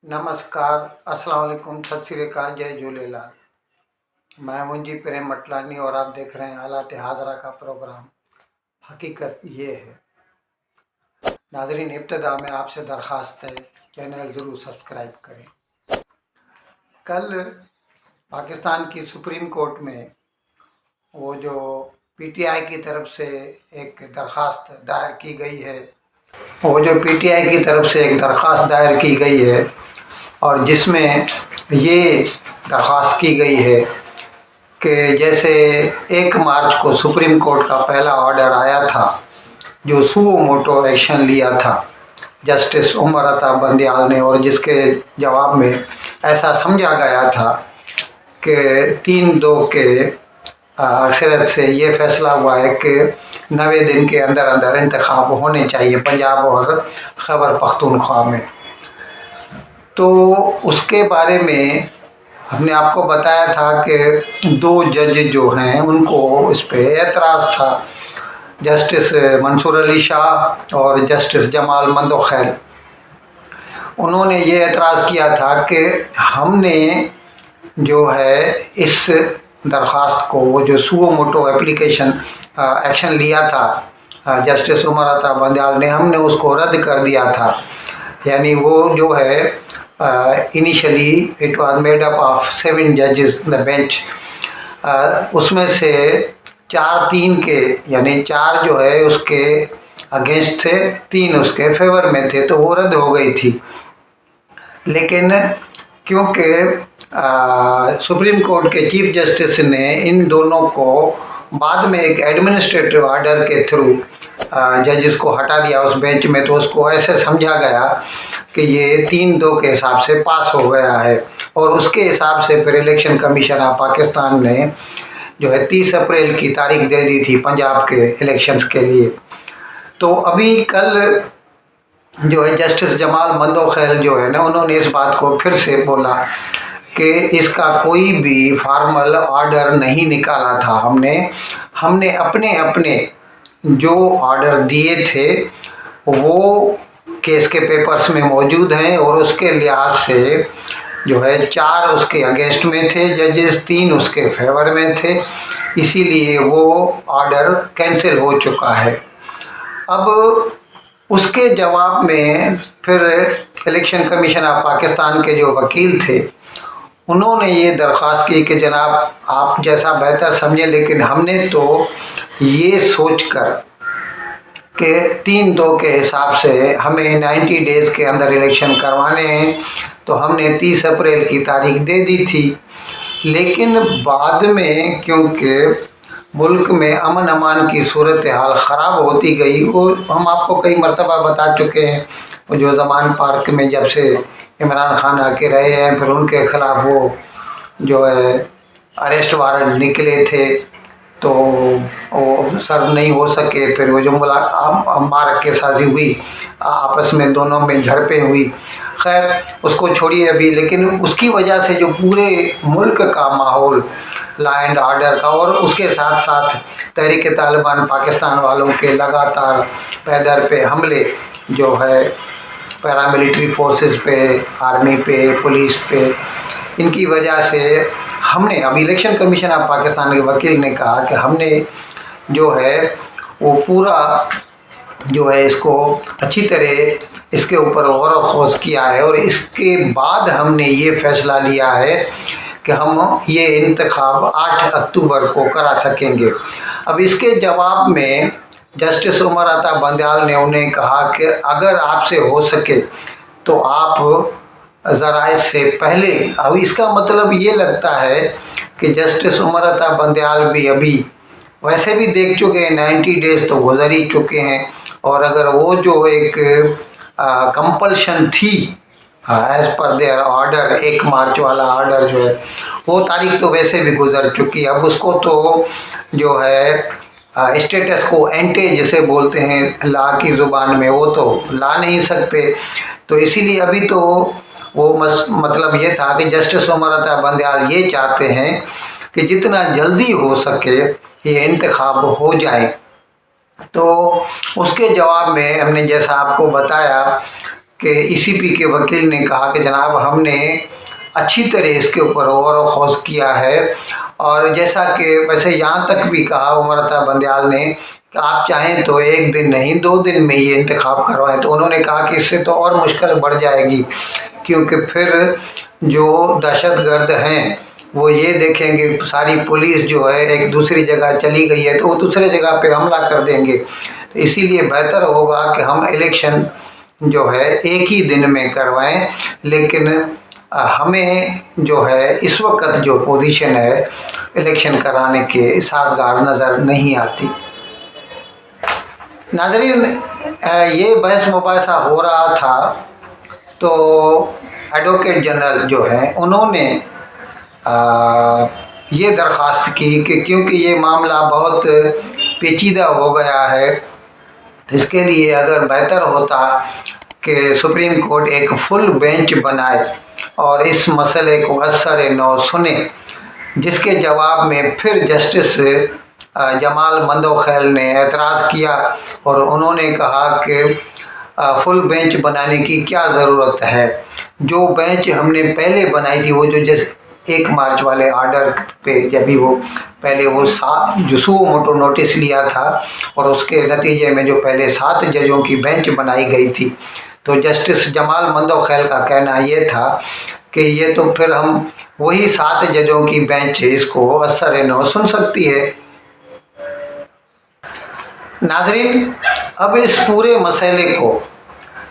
नमस्कार, अस्सलाम वालेकुम, सत श्री अकाल, जय झूलेलाल। मैं मुंजी प्रेम मटलानी और आप देख रहे हैं हालात हाजरा का प्रोग्राम। हकीकत ये है। नाजरीन, इब्तदा में आपसे दरख्वास्त है, चैनल ज़रूर सब्सक्राइब करें। कल पाकिस्तान की सुप्रीम कोर्ट में वो जो पीटीआई की तरफ से एक दरख्वास्त दायर की गई है, वो जो पीटीआई की तरफ से एक दरख्वास्त दायर की गई है और जिसमें ये दरख्वास्त की गई है कि जैसे 1 मार्च को सुप्रीम कोर्ट का पहला ऑर्डर आया था जो सुओ मोटो एक्शन लिया था जस्टिस उमर अता बंदयाल ने, और जिसके जवाब में ऐसा समझा गया था कि 3/2 के अक्सरियत से ये फैसला हुआ है कि 90 दिन के अंदर अंदर इंतखाब होने चाहिए पंजाब और खैबर पख्तूनख्वा में। तो उसके बारे में हमने आपको बताया था कि 2 जज जो हैं उनको इस पे एतराज़ था, जस्टिस मंसूर अली शाह और जस्टिस जमाल मंदोखैल। उन्होंने ये एतराज़ किया था कि हमने जो है इस दरख्वास्त को, वो जो सुओ मोटो एप्लीकेशन एक्शन लिया था जस्टिस उमर अता बंदयाल ने, हमने उसको रद्द कर दिया था। यानी वो जो है initially it was made up of 7 जजेस इन द बेंच, उसमें से 4-3 के, यानी 4 जो है उसके अगेंस्ट थे, 3 उसके फेवर में थे, तो वो रद्द हो गई थी। लेकिन क्योंकि सुप्रीम कोर्ट के चीफ जस्टिस ने इन दोनों को बाद में एक एडमिनिस्ट्रेटिव ऑर्डर के थ्रू जजेस को हटा दिया उस बेंच में, तो उसको ऐसे समझा गया कि ये 3/2 के हिसाब से पास हो गया है, और उसके हिसाब से फिर इलेक्शन कमीशन ऑफ पाकिस्तान ने जो है 30 अप्रैल की तारीख दे दी थी पंजाब के इलेक्शंस के लिए। तो अभी कल जो है जस्टिस जमाल मंदोखैल जो है ना, उन्होंने इस बात को फिर से बोला कि इसका कोई भी फॉर्मल ऑर्डर नहीं निकाला था। हमने अपने अपने जो ऑर्डर दिए थे वो केस के पेपर्स में मौजूद हैं, और उसके लिहाज से जो है 4 उसके अगेंस्ट में थे जजेस, 3 उसके फेवर में थे, इसीलिए वो ऑर्डर कैंसिल हो चुका है। अब उसके जवाब में फिर इलेक्शन कमीशन ऑफ पाकिस्तान के जो वकील थे उन्होंने ये दरख्वास्त की कि जनाब आप जैसा बेहतर समझें, लेकिन हमने तो ये सोचकर कि 3/2 के हिसाब से हमें 90 डेज़ के अंदर इलेक्शन करवाने हैं, तो हमने 30 अप्रैल की तारीख दे दी थी। लेकिन बाद में क्योंकि मुल्क में अमन अमान की सूरत हाल ख़राब होती गई, वो हम आपको कई मरतबा बता चुके हैं। वो जो ज़मान पार्क में जब से इमरान खान आके रहे हैं, फिर उनके ख़िलाफ़ वो जो है अरेस्ट वारंट निकले थे, तो वो सर्व नहीं हो सके। फिर वो जो मार के साजी हुई, आपस में दोनों में झड़पें हुई, खैर उसको छोड़िए अभी। लेकिन उसकी वजह से जो पूरे मुल्क का माहौल लॉ एंड ऑर्डर का, और उसके साथ साथ तहरीक तालिबान पाकिस्तान वालों के लगातार पैदर पे हमले जो है पैरामिलिट्री फोर्सेस पे, आर्मी पे, पुलिस पे, इनकी वजह से हमने, अब इलेक्शन कमीशन ऑफ पाकिस्तान के वकील ने कहा कि हमने जो है वो पूरा जो है इसको अच्छी तरह इसके ऊपर गौर व खोज किया है, और इसके बाद हमने ये फैसला लिया है कि हम ये इंतखाब 8 अक्टूबर को करा सकेंगे। अब इसके जवाब में जस्टिस उमर अता बंदयाल ने उन्हें कहा कि अगर आपसे हो सके तो आप ज़रा से पहले, अब इसका मतलब ये लगता है कि जस्टिस उमर अता बंदयाल भी अभी वैसे भी देख चुके हैं, 90 डेज़ तो गुजर ही चुके हैं, और अगर वो जो एक कंपल्शन थी एज़ पर देयर ऑर्डर, 1 मार्च वाला ऑर्डर जो है, वो तारीख तो वैसे भी गुजर चुकी है। अब उसको तो जो है स्टेटस को एंटे जिसे बोलते हैं लॉ की ज़ुबान में, वो तो ला नहीं सकते। तो इसीलिए अभी तो वो मतलब ये था कि जस्टिस उमर अता बंदयाल ये चाहते हैं कि जितना जल्दी हो सके ये इंतखाब हो जाए। तो उसके जवाब में हमने जैसा आपको बताया کہ ECP کے وکیل نے کہا کہ جناب ہم نے اچھی طرح اس کے اوپر غور و خوض کیا ہے، اور جیسا کہ ویسے یہاں تک بھی کہا عمرتا بندیال نے کہ آپ چاہیں تو 1 دن نہیں 2 دن میں یہ انتخاب کروائیں، تو انہوں نے کہا کہ اس سے تو اور مشکل بڑھ جائے گی، کیونکہ پھر جو دہشت گرد ہیں وہ یہ دیکھیں گے ساری پولیس جو ہے ایک دوسری جگہ چلی گئی ہے تو وہ دوسرے جگہ پہ حملہ کر دیں گے، تو اسی لیے بہتر ہوگا کہ ہم الیکشن جو ہے ایک ہی دن میں کروائیں۔ لیکن ہمیں جو ہے اس وقت جو پوزیشن ہے الیکشن کرانے کے سازگار نظر نہیں آتی۔ ناظرین، یہ بحث مباحثہ ہو رہا تھا تو ایڈوکیٹ جنرل جو ہیں انہوں نے یہ درخواست کی کہ کیونکہ یہ معاملہ بہت پیچیدہ ہو گیا ہے، اس کے لیے اگر بہتر ہوتا کہ سپریم کورٹ ایک فل بینچ بنائے اور اس مسئلے کو اثر نو سنے، جس کے جواب میں پھر جسٹس جمال مندوخیل نے اعتراض کیا اور انہوں نے کہا کہ فل بینچ بنانے کی کیا ضرورت ہے، جو بینچ ہم نے پہلے بنائی تھی وہ جو 1 مارچ والے آرڈر پہ جب بھی وہ پہلے وہ جو سو موٹو نوٹس لیا تھا اور اس کے نتیجے میں جو پہلے 7 ججوں کی بینچ بنائی گئی تھی، تو جسٹس جمال مندوخیل کا کہنا یہ تھا کہ یہ تو پھر ہم وہی 7 ججوں کی بینچ اس کو اثر نو سن سکتی ہے۔ ناظرین، اب اس پورے مسئلے کو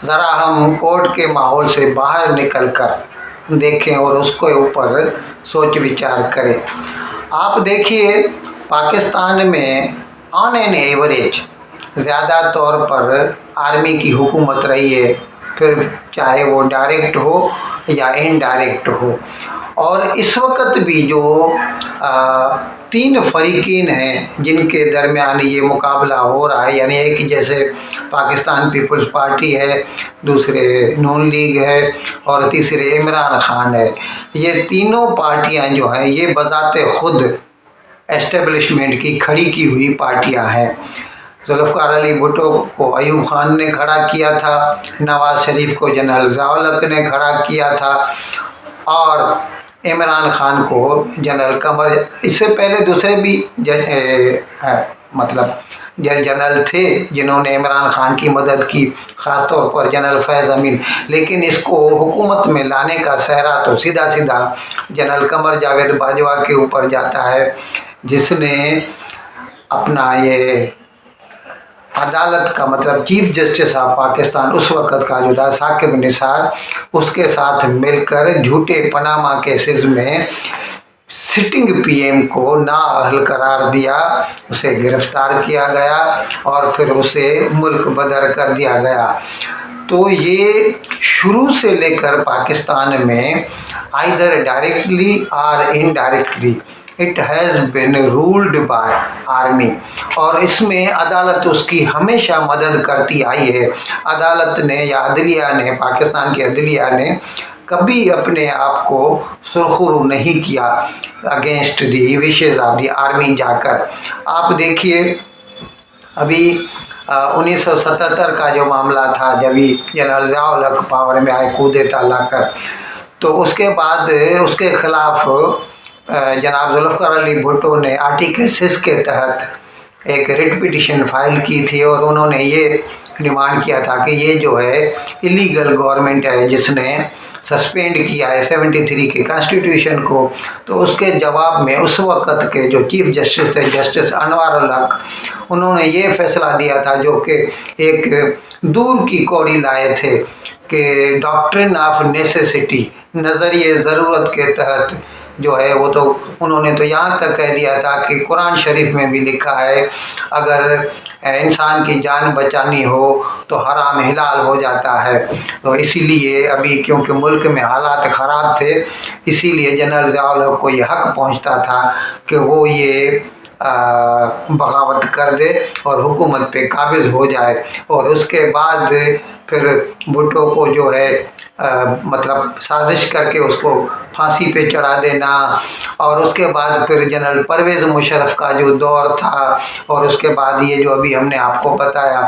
ذرا ہم کورٹ کے ماحول سے باہر نکل کر دیکھیں اور اس کے اوپر سوچ وچار کریں۔ آپ دیکھیے پاکستان میں آن این ایوریج زیادہ طور پر آرمی کی حکومت رہی ہے، پھر چاہے وہ ڈائریکٹ ہو یا انڈائریکٹ ہو، اور اس وقت بھی جو 3 فریقین ہیں جن کے درمیان یہ مقابلہ ہو رہا ہے، یعنی ایک جیسے پاکستان پیپلز پارٹی ہے، دوسرے نون لیگ ہے اور تیسرے عمران خان ہے، یہ تینوں پارٹیاں جو ہیں یہ بذات خود اسٹیبلشمنٹ کی کھڑی کی ہوئی پارٹیاں ہیں۔ ذوالفقار علی بھٹو کو ایوب خان نے کھڑا کیا تھا، نواز شریف کو جنرل ضیاء الحق نے کھڑا کیا تھا، اور عمران خان کو جنرل قمر، اس سے پہلے دوسرے بھی جنرل تھے جنہوں نے عمران خان کی مدد کی، خاص طور پر جنرل فیض امین، لیکن اس کو حکومت میں لانے کا سہرا تو سیدھا جنرل قمر جاوید باجوہ کے اوپر جاتا ہے، جس نے اپنا یہ عدالت کا چیف جسٹس آف پاکستان اس وقت کا جو تھا ثاقب نثار، اس کے ساتھ مل کر جھوٹے پاناما کیسز میں سٹنگ پی ایم کو نااہل قرار دیا، اسے گرفتار کیا گیا اور پھر اسے ملک بدر کر دیا گیا۔ تو یہ شروع سے لے کر پاکستان میں either directly or indirectly it has been ruled by army، اور اس میں عدالت اس کی ہمیشہ مدد کرتی آئی ہے۔ عدالت نے یا عدلیہ نے، پاکستان کی عدلیہ نے کبھی اپنے آپ کو سرخرو نہیں کیا against the wishes of the army جا کر۔ آپ دیکھیے ابھی 1977 کا جو معاملہ تھا، جب جنرل ضیاء الحق پاور میں آئے کودیتا لا کر، تو اس کے بعد اس کے خلاف جناب ذوالفقار علی بھٹو نے آرٹیکل 6 کے تحت ایک ریٹ پٹیشن فائل کی تھی، اور انہوں نے یہ ڈیمانڈ کیا تھا کہ یہ جو ہے ایلیگل گورنمنٹ ہے جس نے سسپینڈ کیا ہے 73 کے کانسٹیٹیوشن کو۔ تو اس کے جواب میں اس وقت کے جو چیف جسٹس تھے جسٹس انوار الحق، انہوں نے یہ فیصلہ دیا تھا جو کہ ایک دور کی کوڑی لائے تھے کہ ڈاکٹرن آف نیسیسٹی، نظریہ ضرورت کے تحت جو ہے وہ تو انہوں نے تو یہاں تک کہہ دیا تھا کہ قرآن شریف میں بھی لکھا ہے اگر انسان کی جان بچانی ہو تو حرام حلال ہو جاتا ہے۔ تو اسی لیے ابھی کیونکہ ملک میں حالات خراب تھے، اسی لیے جنرل ضیاء الحق کو یہ حق پہنچتا تھا کہ وہ یہ بغاوت کر دے اور حکومت پہ قابض ہو جائے، اور اس کے بعد پھر بھٹو کو جو ہے سازش کر کے اس کو پھانسی پہ چڑھا دینا، اور اس کے بعد پھر جنرل پرویز مشرف کا جو دور تھا، اور اس کے بعد یہ جو ابھی ہم نے آپ کو بتایا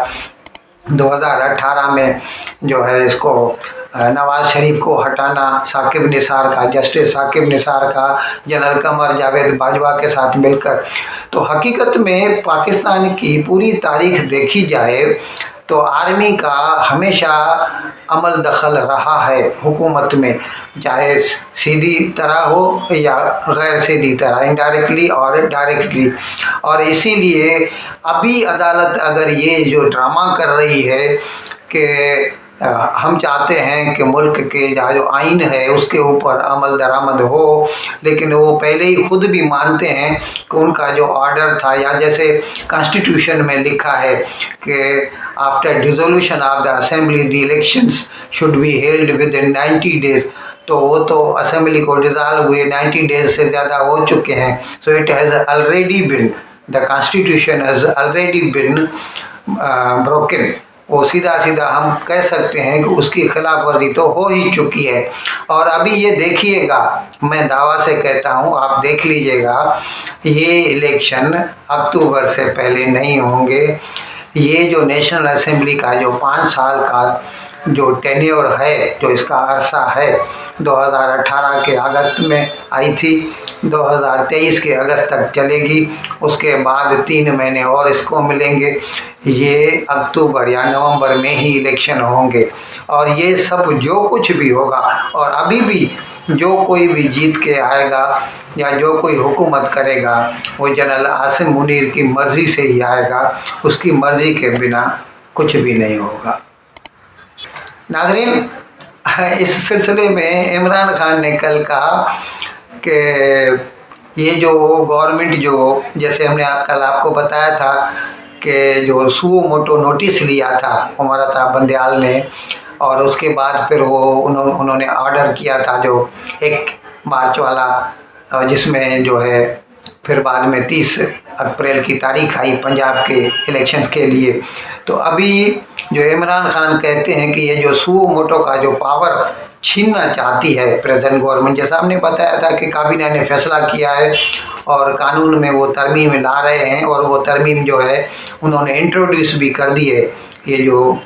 2018 में जो है इसको नवाज शरीफ को हटाना, साकिब निसार का, जस्टिस साकिब निसार का जनरल कमर जावेद बाजवा के साथ मिलकर। तो हकीकत में पाकिस्तान की पूरी तारीख देखी जाए तो आर्मी का हमेशा अमल दखल रहा है हुकूमत में, चाहे सीधी तरह हो या गैर सीधी तरह, इनडायरेक्टली और डायरेक्टली। और इसीलिए अभी अदालत अगर ये जो ड्रामा कर रही है कि हम चाहते हैं कि मुल्क के जो आइन है उसके ऊपर अमल दरामद हो, लेकिन वो पहले ही खुद भी मानते हैं कि उनका जो ऑर्डर था, या जैसे कॉन्स्टिट्यूशन में लिखा है कि after dissolution of the assembly the elections should be held with in 90 days. तो वो तो असेंबली को डिज़ाल्व हुए 90 डेज से ज़्यादा हो चुके हैं। So it has already been, the constitution has already been broken. वो सीधा सीधा हम कह सकते हैं कि उसकी खिलाफ वर्जी तो हो ही चुकी है। और अभी ये देखिएगा, मैं दावा से कहता हूँ, आप देख लीजिएगा, ये इलेक्शन अक्टूबर से पहले नहीं होंगे। ये जो नेशनल असेंबली का जो 5 साल का जो टेन्योर है, जो इसका अरसा है, 2018 के अगस्त में आई थी, 2023 के अगस्त तक चलेगी, उसके बाद 3 महीने और इसको मिलेंगे। ये अक्टूबर या नवंबर में ही इलेक्शन होंगे। और ये सब जो कुछ भी होगा, और अभी भी जो कोई भी जीत के आएगा या जो कोई हुकूमत करेगा वो जनरल आसिम मुनीर की मर्ज़ी से ही आएगा, उसकी मर्ज़ी के बिना कुछ भी नहीं होगा। नाज़रीन, इस सिलसिले में इमरान खान ने कल कहा कि ये जो गवर्नमेंट, जो जैसे हमने कल आपको बताया था कि जो सुओ मोटो नोटिस लिया था उमर अता बंदयाल ने, और उसके बाद फिर वो उन्होंने ऑर्डर किया था जो 1 मार्च वाला, जिसमें जो है फिर बाद में 30 अप्रैल की तारीख आई पंजाब के इलेक्शंस के लिए। तो अभी जो इमरान खान कहते हैं कि ये जो सुओ मोटो का जो पावर छीनना चाहती है प्रेजेंट गवर्नमेंट, जैसा हमने बताया था कि काबीना ने फैसला किया है और कानून में वो तरमीम ला रहे हैं, और वो तरमीम जो है उन्होंने इंट्रोड्यूस भी कर दी है। ये जो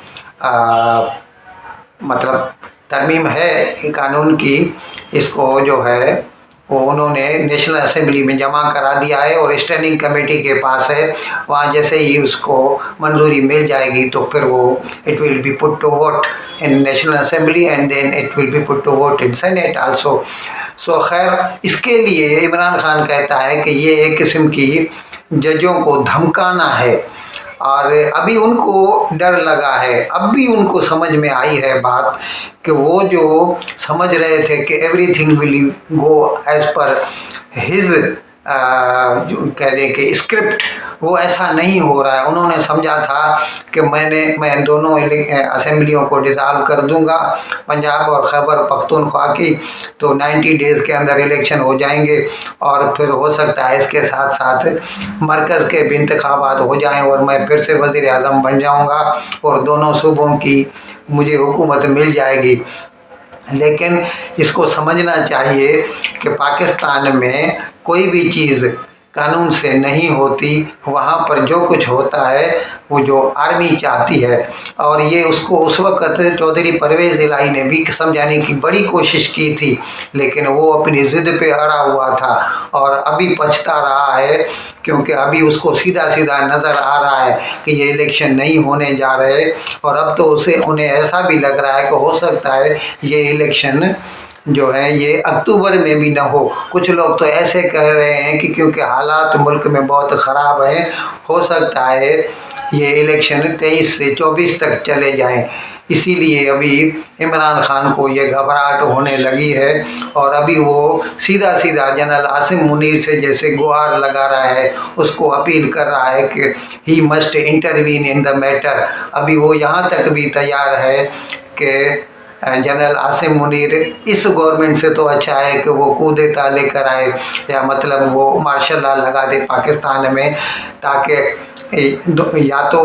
मतलब तरमीम है कानून की, इसको जो है वो उन्होंने नेशनल असेंबली में जमा करा दिया है और स्टैंडिंग कमेटी के पास है। वहाँ जैसे ही उसको मंजूरी मिल जाएगी तो फिर वो it will be put to vote in National Assembly and then it will be put to vote in Senate also. So खैर, इसके लिए इमरान खान कहता है कि ये एक किस्म की जजों को धमकाना है, और अभी उनको डर लगा है, अब भी उनको समझ में आई है बात कि वो जो समझ रहे थे कि everything will go as per his जो कह दें कि स्क्रिप्ट, वो ऐसा नहीं हो रहा है। उन्होंने समझा था कि मैं दोनों असेंबलियों को डिज़ाल्व कर दूंगा, पंजाब और खैबर पख्तूनख्वा की, तो 90 डेज़ के अंदर इलेक्शन हो जाएंगे, और फिर हो सकता है इसके साथ साथ मरकज़ के भी इंतखाबात हो जाएं और मैं फिर से वज़ीर आज़म बन जाऊंगा और दोनों सूबों की मुझे हुकूमत मिल जाएगी। लेकिन इसको समझना चाहिए कि पाकिस्तान में कोई भी चीज़ कानून से नहीं होती, वहाँ पर जो कुछ होता है वो जो आर्मी चाहती है। और ये उसको उस वक़्त चौधरी परवेज़ इलाही ने भी समझाने की बड़ी कोशिश की थी, लेकिन वो अपनी ज़िद पे अड़ा हुआ था और अभी पछता रहा है, क्योंकि अभी उसको सीधा सीधा नज़र आ रहा है कि ये इलेक्शन नहीं होने जा रहे। और अब तो उन्हें ऐसा भी लग रहा है कि हो सकता है ये इलेक्शन जो है ये अक्टूबर में भी ना हो। कुछ लोग तो ऐसे कह रहे हैं कि क्योंकि हालात मुल्क में बहुत ख़राब हैं, हो सकता है ये इलेक्शन 23 से 24 तक चले जाएं। इसीलिए अभी इमरान खान को ये घबराहट होने लगी है, और अभी वो सीधा सीधा जनरल आसिम मुनीर से जैसे गुहार लगा रहा है, उसको अपील कर रहा है कि he must intervene in the matter. अभी वो यहाँ तक भी तैयार है कि जनरल आसिम मुनीर इस गवर्नमेंट से तो अच्छा है कि वो कूदेता लेकर आए, या मतलब वो मार्शल लॉ लगा दे पाकिस्तान में, ताकि या तो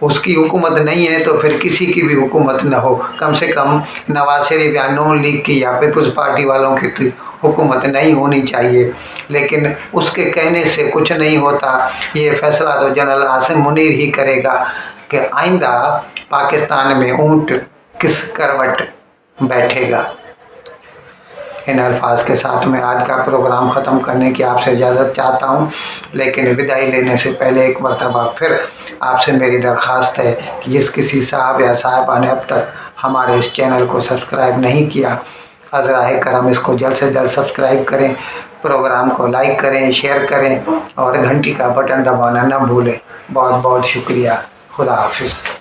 उसकी हुकूमत नहीं है तो फिर किसी की भी हुकूमत न हो, कम से कम नवाज शरीफ या नून लीग की या पीपल्स पार्टी वालों की हुकूमत नहीं होनी चाहिए। लेकिन उसके कहने से कुछ नहीं होता, ये फैसला तो जनरल आसिम मुनीर ही करेगा कि आइंदा पाकिस्तान में ऊंट किस करवट बैठेगा। इन अल्फाज के साथ मैं आज का प्रोग्राम ख़त्म करने की आपसे इजाज़त चाहता हूँ, लेकिन विदाई लेने से पहले एक मरतबा फिर आपसे मेरी दरख्वास्त है कि जिस किसी साहब या साहिबा ने अब तक हमारे इस चैनल को सब्सक्राइब नहीं किया, अज़राए करम इसको जल्द से जल्द सब्सक्राइब करें, प्रोग्राम को लाइक करें, शेयर करें और घंटी का बटन दबाना न भूलें। बहुत बहुत शुक्रिया। खुदा हाफिज़।